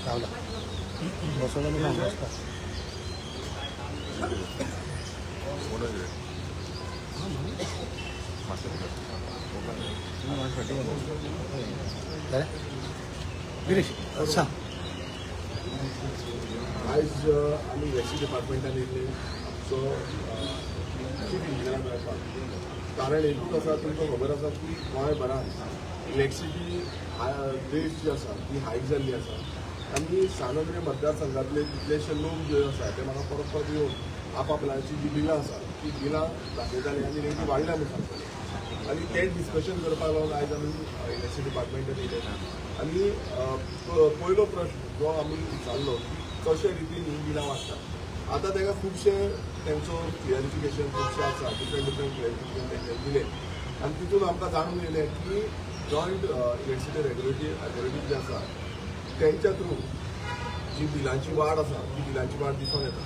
रावला बसवलं मी नाही बसता गिरीश अच्छा आयज आमी इलेक्ट्रिसिटी डिपार्टमेंटान येयल्ले सो चीफ इंजिनियर मेळपाक कारण एकूच आसा तुमकां खबर आसा की गोंयभरांत इलेक्ट्रिसिटी रेट जी आसा ती हायक जाल्ली आसा आनी सानंद्रे मतदारसंघातले कितलेशे लोक जे आसा ते म्हाका परत परत येवन आपआपल्याची जी बिलां आसा ती बिलां दाखयताले आनी रेटी वाडल्या म्हणून सांगताले आनी तें डिस्कशन करपाक लागून आयज आमी इलेक्ट्रिसिटी डिपार्टमेंटान येयले आनी पयलो प्रश्न जो आमी विचारलो की कशे रितीन ही बिलां वाडटात आतां ताका खुबशे तेंचो क्लियरिफिकेशन खुबशे आसा डिफरंट क्लियरिफिकेशन तेंचे दिले आनी तितून आमकां जाणून येयलें की जॉयंट इलेक्ट्रिसिटी रेग्युलेटरी अथॉरिटी जी आसा त्यांच्या थ्रू जी बिलांची वाड आसा ती बिलांची वाड दिसून येता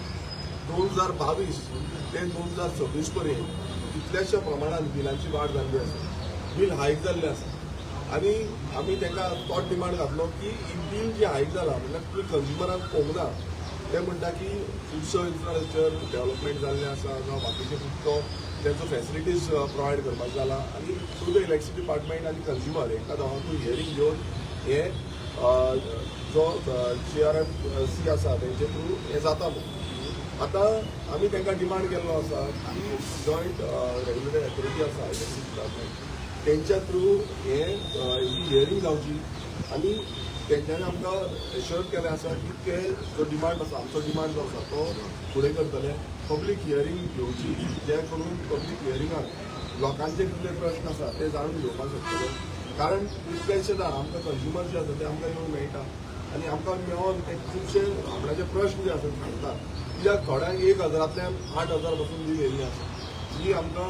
2022 ते 2026 पर्यंत कितल्याशा प्रमाणात बिलांची वाड जाल्ली आसा बील हायक जाल्लें आसा आनी आमी तांकां तोच डिमांड घातलो की ही बील जी हायक जाला म्हणल्यार तुमी कंज्युमरांक पळोवंक ना ते म्हणटा की खुबसो इन्फ्रास्ट्रक्चर डेव्हलपमेंट जाल्लें आसा जावं बाकीचे खुबसो तेंचो फॅसिलिटीज प्रोवायड करपाक जाला आनी थ्रू द इलेक्ट्रिसिटी डिपार्टमेंट आनी कंज्युमर एका दोगांकूय हियरींग घेवन हे जो CRMC आसा तेंचे थ्रू हे जाता म्हणून आतां आमी तांकां डिमांड केल्लो आसा की जॉयंट रेग्युलेटरी अथॉरिटी आसा इलेक्ट्रिसिटी डिपार्टमेंट तेंच्या थ्रू हे ही हियरींग जावची आनी तेंच्यांनी आमकां एश्योर केलें आसा की ते जो डिमांड आसा आमचो डिमांड जो आसा तो फुडें करतले पब्लीक हियरींग घेवची जे करून पब्लीक हियरिंगाक लोकांचे कितले प्रश्न आसा ते जाणून घेवपाक शकतले कारण कितलेशे जाण आमकां कंज्युमर जे आसा ते आमकां येवन मेळटा आनी आमकां मेळोन ते खुबशे आपणाचे प्रश्न जे आसा ते सांगतात कित्याक थोड्यांक 1000तल्यान 8000 पासून बील येयल्ली आसा जी आमकां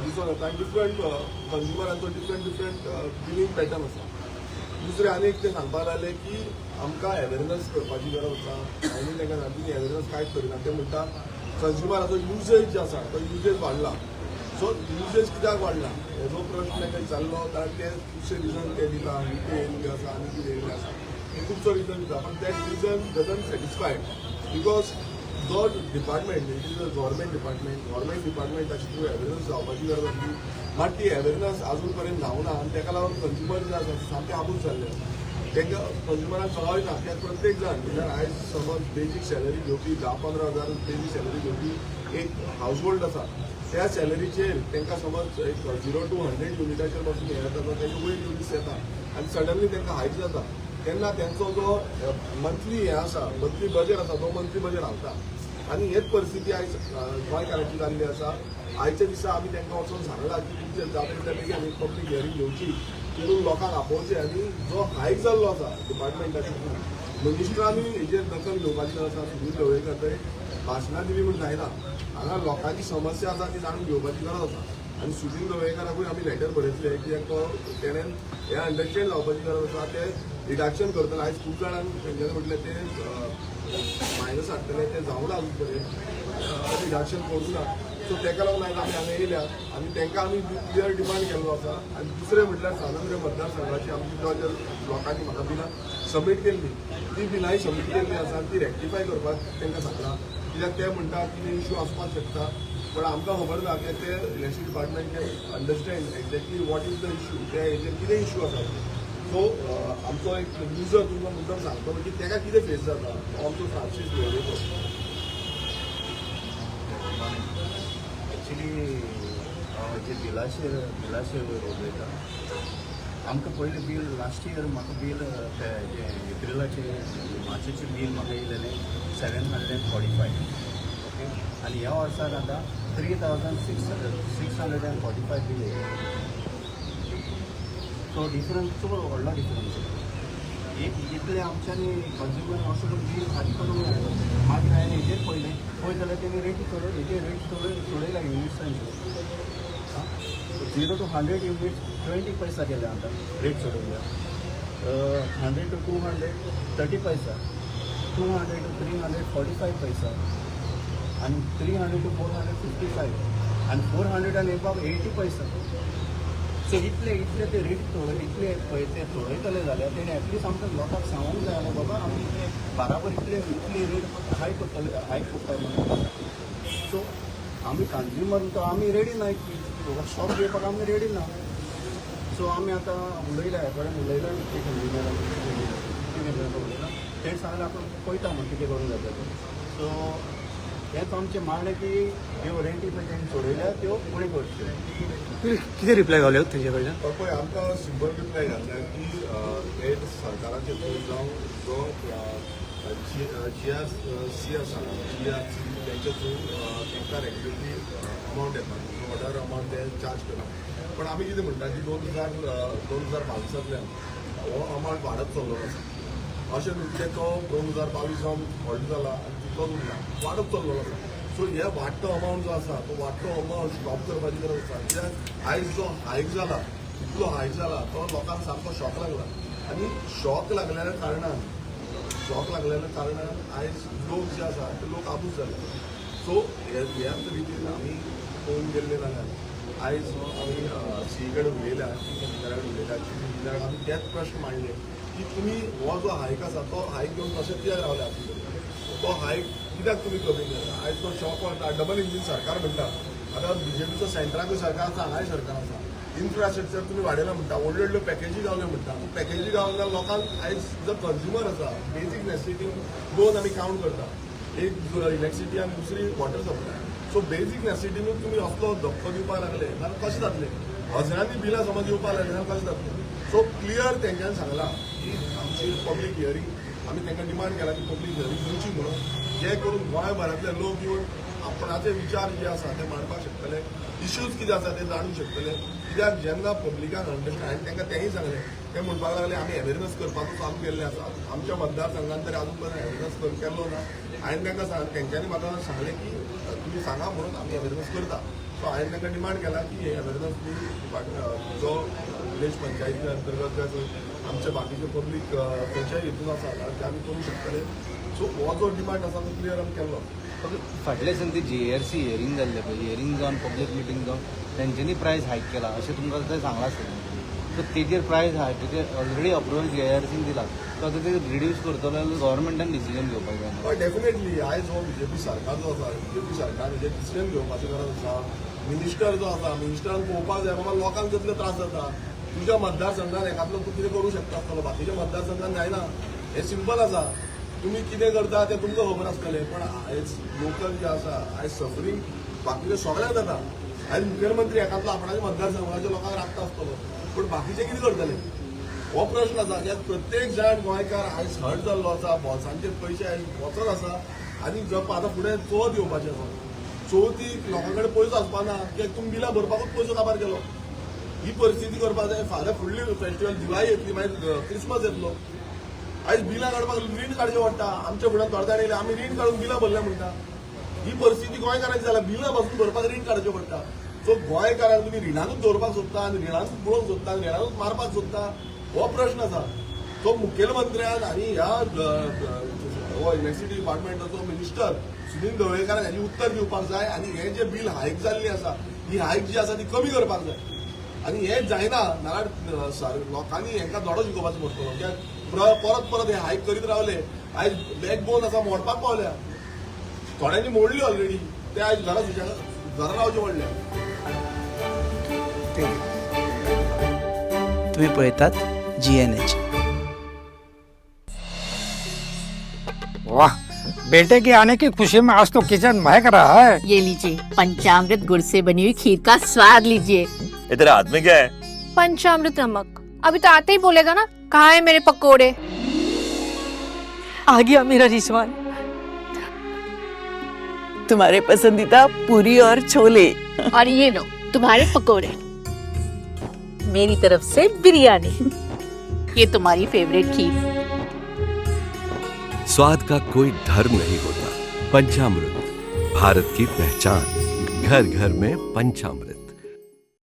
दिसून येता आनी डिफरंट कंज्युमरांचो डिफरंट बिलींग पॅटर्न आसा दुसरें आनी एक ते सांगपाक लागले की आमकां अवेरनस करपाची गरज आसा आनी तांकां सांगली अवेरनस कांयच करिना ते म्हणटा कंज्युमराचो युजेज जे आसा तो युजेज वाडला सो युजेज कित्याक वाडला हेजो प्रश्न तांकां विचारलो कारण ते खुबशे रिजन ते दिता ते येयल्ले आसा आनी कितें येयल्लें आसा हे खुबसो रिजन दिता पण that reason doesn't satisfied because जो department it is a government department ताचे थ्रू अवेरनस जावपाची गरज आसली मात ती अवेरनस अजून पर्यंत जावना आनी ताका लागून कंज्युमर जे आसा सामके आबूज जाल्ले तांकां कंज्युमरांक कळय ना कित्याक प्रत्येक जाण म्हणल्यार आयज समज बेजीक सॅलरी घेवपी 10-15 हजार बेजीक सॅलरी घेवपी एक हावजहोल्ड आसा त्या सॅलरीचेर तांकां समज एक 0 to 100 युनिटाचेर पासून हे येता तांचे वयर युनिट्स येता आनी सडनली तांकां हायक जाता तेन्ना तेंचो जो मंथली हे आसा मंथली बजेट आसा तो मंथली बजेट हालता आनी हेच परिस्थिती आयज गोंयकारांची जाल्ली आसा आयच्या दिसा आमी तांकां वचून सांगला की तुमचे जाता तितले बेगीन पब्लीक हियरींग घेवची तितून लोकांक आपोवचे आनी जो हायक जाल्लो आसा डिपार्टमेंटाचे थ्रू मिनिस्टरांनी हेजेर दखल घेवपाची गरज आसा सुनील ढवळेकर थंय भाशणां दिली म्हूण जायना हांगा लोकांची समस्या आसा ती जाणून घेवपाची गरज आसा आनी सुनील ढवळेकराकूय आमी लेटर बरयतले कित्याक तेणेन हे अंडरस्टँड जावपाची गरज आसा ते रिडक्शन करतले आयज खूब जाणांक तेंच्यांनी म्हटलें ते मायनस हाडटले ते जावना अजून पर्यंत रिडक्शन करूं ना सो ताका लागून आयज आमी हांगा येयल्या आनी तांकां आमी क्लियर डिमांड केल्लो आसा आनी दुसरें म्हटल्यार सानंद्रे मतदारसंघाची आमची ज्या लोकांनी म्हाका बिलां सबमीट केल्ली ती बिलांय सबमीट केल्ली आसा आनी ती रेक्टिफाय करपाक तांकां सांगला कित्याक ते म्हणटा कितें इश्यू आसपाक शकता पण आमकां खबर ना की ते electricity department can understand exactly what is the issue त्या हेजेर कितें इश्यू आसा सो आमचो एक युजर तुमकां मुद्दम सांगतो की ताका कितें फेस जाता हो आमचो फ्रांसीस ढवळेकर एक्चुली जे बिलाचेर उलयता आमकां पयलीं बील लास्ट इयर म्हाका बील जे एप्रिलाचे मार्चाचें बील म्हाका येयलेलें 745 ओके आनी ह्या वर्साक आतां 3645 बील येयलें सो डिफरन्स चड व्हडलो डिफरन्स एक इतले आमच्यांनी कंज्युमर असो बील फारीक करूंक जाय मागीर हांवें हेजेर पळयलें पळय जाल्यार तेणी रेटी हेजेर रेट सोडयला युनिट्सांची 0 to 100 युनिट्स 20 पैसा केले आतां रेट सोडयल्या 100 to 200 30 पैसा 200 to 300 45 पैसा आणि 300 to 455 आणि 400 and above 80 पैसा सो इतले ते रेट इतले पळय ते सोडयतले जाल्यार तेणी एटलिस्ट आमकां लोकांक सांगूंक जाय बाबा आमी बराबर इतली रेट हाय करता सो आमी कंज्युमर तो आमी रेडी ना शॉप घेवपाक आमी रेडी ना सो आमी आतां उलयल्या ह्या कडेन उलयल्या उलयला ते सांगलें आपण पळयता म्हणून कितें करूंक जाता तें सो हेच आमचें मागणें की ह्यो रेंटी पळय तेणी सोडयल्या त्यो फुडें करच्यो किती रिप्लाय गावले तेजे कडल्यान पळय आमकां सिंपल रिप्लाय घातल्या की हे सरकाराचे थ्रू जावं जो GRC आसा GRC तेंच्या थ्रू तांकां रेग्युलरली अमावंट येता वॉटर अमावंट ते चार्ज करता पण आमी कितें म्हणटा की 2022 हो अमावंट वाडत चल्लो आसा अशें न्हू की तो 2022 जावन व्हडलो जाला आनी तितलोच उरला वाडत चल्लो आसा सो हे वाडटो अमावंट जो आसा तो वाडटो अमावंट स्टॉप करपाची गरज आसा कित्याक आयज जो हायक जाला इतलो हायक जाला तो लोकांक सामको शॉक लागला आनी शॉक लागलेल्या कारणान आयज लोक जे आसा ते लोक आबूज जाले सो ह्याच रितीन आमी पळोवन गेल्ले जाल्यार आयज आमी सी कडेन उलयल्या चीफ इंजिनियराक आमी तेच प्रश्न मांडले की तुमी हो जो हायक आसा तो हायक घेवन तशें कित्याक रावल्या तो हायक कित्याक तुमी कमी केला आयज तो शॉक वाडटा डबल इंजीन सरकार म्हणटा आतां बीजेपीचो सेंट्राकूय सरकार आसा हांगाय सरकार आसा इन्फ्रास्ट्रक्चर तुमी वाडयला म्हणटा व्हडल्यो व्हडल्यो पॅकेजी गावल्यो म्हणटा पॅकेजी गावल्या लोकांक आयज जो कंज्युमर आसा बेजीक नेसेसिटी दोन आमी कावंट करता एक इलेक्ट्रिसिटी आनी दुसरी वॉटर सप्लाय सो बेजीक नेसेसिटीनूच तुमी असलो धक्को दिवपाक लागले जाल्यार कशें जातलें हजारांनी बिलां समज येवपाक लागले जाल्यार कशें जातलें सो क्लियर तेंच्यांनी सांगलां की आमची पब्लीक हियरींग आमी तांकां डिमांड केला की पब्लीक हियरींग घेवची म्हणून जे करून गोंयभरांतले लोक येवन आपणाचे विचार जे आसा ते मांडपाक शकतले इश्यूज कितें आसा ते जाणूंक शकतले कित्याक जेन्ना पब्लिकाक अंडरस्टँड हांवें तांकां तेंय सांगलें ते म्हणपाक लागले आमी अवेरनस करपाचो चालू केल्लें आसा आमच्या मतदारसंघान तरी आजून पर्यंत अवेरनस केल्लो ना हांवें तांकां तेंच्यांनी म्हाका सांगलें की तुमी सांगा म्हणून आमी अवेरनस करता सो हांवें तांकां डिमांड केला की हे अवेरनस जो विलेज पंचायती अंतर्गत जे आमचे बाकीचे पब्लीक खंयच्याय हितून आसा ते आमी करूंक शकतले सो हो जो डिमांड आसा तो क्लियर आमी केल्लो फाटल्या संदी JRC हियरींग जाल्ले पळय हियरींग जावन पब्लीक मिटींग जावन तेंच्यांनी प्रायस हायक केला अशें तुमकां ते सांगलां आसतलें सो तेजेर प्रायस हायक तेजेर ऑलरेडी अप्रुवल JRCन दिला सो आतां ते रिड्यूस करतलो जाल्यार गव्हर्मेंटान डिसिजन घेवपाक जाय हय डेफिनेटली आयज हो बीजेपी सरकार जो आसा बीजेपी सरकार जे डिसिजन घेवपाची गरज आसा मिनिस्टर जो आसा मिनिस्टरान पळोवपाक जाय बाबा लोकांक कितले त्रास जाता तुमच्या मतदारसंघात एकातलो तूं कितें करूं शकता आसतलो बाकीच्या मतदारसंघात जायना हें सिंपल आसा तुमी कितें करता तें तुमकां खबर आसतलें पण आयज लोकल जे आसा आयज सफरींग बाकीचे सगळ्यांक जाता आयज मुखेलमंत्री एकातलो आपणाच्या मतदारसंघाच्या लोकांक राखता आसतलो पण बाकीचे कितें करतले हो प्रश्न आसा कित्याक प्रत्येक जाण गोंयकार आयज हर्ट जाल्लो आसा बॉल्सांचे पयशे आयज वचत आसा आनी जप आतां फुडें चवथ येवपाचें आसा चवथीक लोकां कडेन पयसो आसपाना कित्याक तुमी बिलां भरपाकूच पयसो काबार केलो ही परिस्थिती करपाक जाय फाल्यां फुडली फेस्टिवल दिवाळी येतली मागीर क्रिसमस येतलो आयज बिलां काडपाक रीण काडचें पडटा आमच्या फुड्यान थोडे जाण येयले आमी रीण काडून बिलां भरल्या म्हणटा ही परिस्थिती गोंयकारांची जाल्यार बिलां पासून भरपाक रीण काडचें पडटा सो गोंयकारांक तुमी रिणानूच दवरपाक सोदता आनी रिणानूच बुडोवंक सोदता आनी रिणानूच मारपाक सोदता हो प्रश्न आसा तो मुखेलमंत्र्यान आनी ह्या हो इलेक्ट्रिसिटी डिपार्टमेंटाचो मिनिस्टर सुनील ढवळेकारान हेजी उत्तर दिवपाक जाय आनी हे जे बील हायक जाल्ली आसा ही हायक जी आसा ती कमी करपाक जाय आनी हें जायना नाल्यार लोकांनी हांकां धडो शिकोवपाचो पडटलो कित्याक परत हे हायक करीत रावले आयज बॅकबोन आसा मोडपाक पावल्या थोड्यांनी मोडली ऑलरेडी ते आयज घरा रावचे पडले तुम्ही पळयतात GNH. वाह बेटे के आने की खुशी में आज तो किचन महक रहा है ये लीजिए पंचामृत गुड़ से बनी हुई खीर का स्वाद लीजिए। तेरे हाथ में क्या है? पंचामृत नमक। अभी तो आते ही बोलेगा ना कहाँ है मेरे पकोड़े। आ गया मेरा रिजवान, तुम्हारे पसंदीदा पूरी और छोले। और ये लो तुम्हारे पकोड़े। मेरी तरफ से बिरयानी। ये तुम्हारी फेवरेट खीर। स्वाद का कोई धर्म नहीं होता। पंचामृत भारत की पहचान, घर घर में पंचामृत।